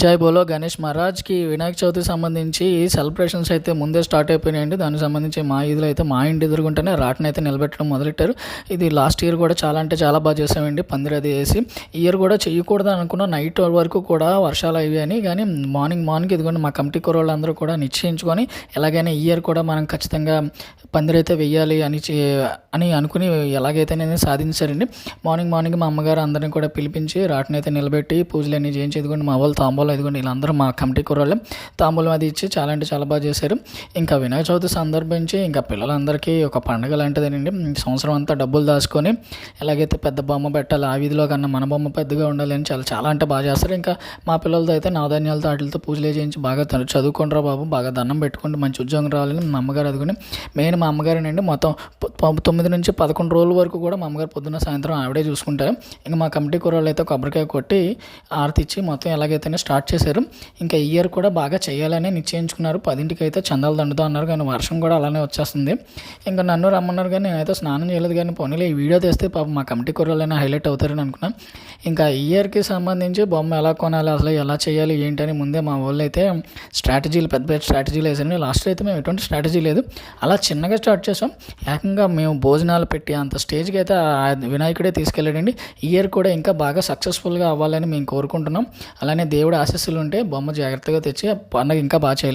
జై బోలో గణేష్ మహారాజ్కి వినాయక చవితికి సంబంధించి సెలబ్రేషన్స్ అయితే ముందే స్టార్ట్ అయిపోయినాయండి. దానికి సంబంధించి మా ఈదులో అయితే మా ఇంటి ఎదురుగుంటేనే రాట్ని అయితే నిలబెట్టడం మొదలెట్టారు. ఇది లాస్ట్ ఇయర్ కూడా చాలా అంటే చాలా బాగా చేసామండి. పందిరి అది వేసి ఈ ఇయర్ కూడా చేయకూడదు అనుకున్న నైట్ వరకు కూడా వర్షాలు అవి అని, కానీ మార్నింగ్ ఇదిగోండి మా కమిటీ కుర్రోళ్ళందరూ కూడా నిశ్చయించుకొని ఎలాగైనా ఈ ఇయర్ కూడా మనం ఖచ్చితంగా పందిరి అయితే వెయ్యాలి అని అనుకుని ఎలాగైతే నేను సాధించారండి. మార్నింగ్ మా అమ్మగారు అందరిని కూడా పిలిపించి రాట్ని అయితే నిలబెట్టి పూజలు అన్నీ చేయించి ఇదిగోండి మా వాళ్ళు తాంబూలం ఇదిగోండి వీళ్ళందరూ మా కమిటీ కుర్రాళ్ళు తాంబూలం అది ఇచ్చి చాలా అంటే చాలా బాగా చేశారు. ఇంకా వినాయక చవితి సందర్భించి ఇంకా పిల్లలందరికీ ఒక పండుగ లాంటిదేనండి. సంవత్సరం అంతా డబ్బులు దాచుకొని ఎలాగైతే పెద్ద బొమ్మ పెట్టాలి, ఆ వీధిలో కన్నా మన బొమ్మ పెద్దగా ఉండాలి అని చాలా అంటే బాగా చేస్తారు. ఇంకా మా పిల్లలతో అయితే నవధాన్యాలతో వాటితో పూజలు చేయించి బాగా చదువుకుంటారా బాబు, బాగా దండం పెట్టుకుంటే మంచి ఉద్యోగం రావాలని మా అమ్మగారు అదుకుని మెయిన్ మా అమ్మగారేనండి. మొత్తం 9 నుంచి 11 రోజుల వరకు కూడా మా అమ్మగారు పొద్దున్న సాయంత్రం ఆవిడే చూసుకుంటారు. ఇంకా మా కమిటీ కుర్రాళ్ళు అయితే కొబ్బరికాయ కొట్టి ఆరతి ఇచ్చి మొత్తం ఎలాగైతేనే స్టార్ట్ చేశారు. ఇంకా ఈ ఇయర్ కూడా బాగా చేయాలని నిశ్చయించుకున్నారు. 10ంటికి అయితే చందాలు దండుతా అన్నారు, కానీ వర్షం కూడా అలానే వచ్చేస్తుంది. ఇంకా నన్ను రమ్మన్నారు, కానీ నేనైతే స్నానం చేయలేదు. కానీ పోనీలే ఈ వీడియో తెస్తే పాప మా కమిటీ కుర్రాళ్ళైనా హైలైట్ అవుతారని అనుకున్నాను. ఇంకా ఈ ఇయర్కి సంబంధించి బొమ్మ ఎలా కొనాలి, అసలు ఎలా చేయాలి ఏంటని ముందే మా వాళ్ళు అయితే స్ట్రాటజీలు పెద్ద స్ట్రాటజీలు వేసారండి. లాస్ట్లో అయితే మేము ఎటువంటి స్ట్రాటజీ లేదు, అలా చిన్నగా స్టార్ట్ చేసాం. ఏకంగా మేము భోజనాలు పెట్టి అంత స్టేజ్కి అయితే వినాయకుడే తీసుకెళ్ళాడండి. ఈ ఇయర్ కూడా ఇంకా బాగా సక్సెస్ఫుల్గా అవ్వాలని మేము కోరుకుంటున్నాం. అలానే దేవుడు ఆశీస్సులు ఉంటే బొమ్మ జాగ్రత్తగా తెచ్చి పండుగ ఇంకా బాగా చేయాలి.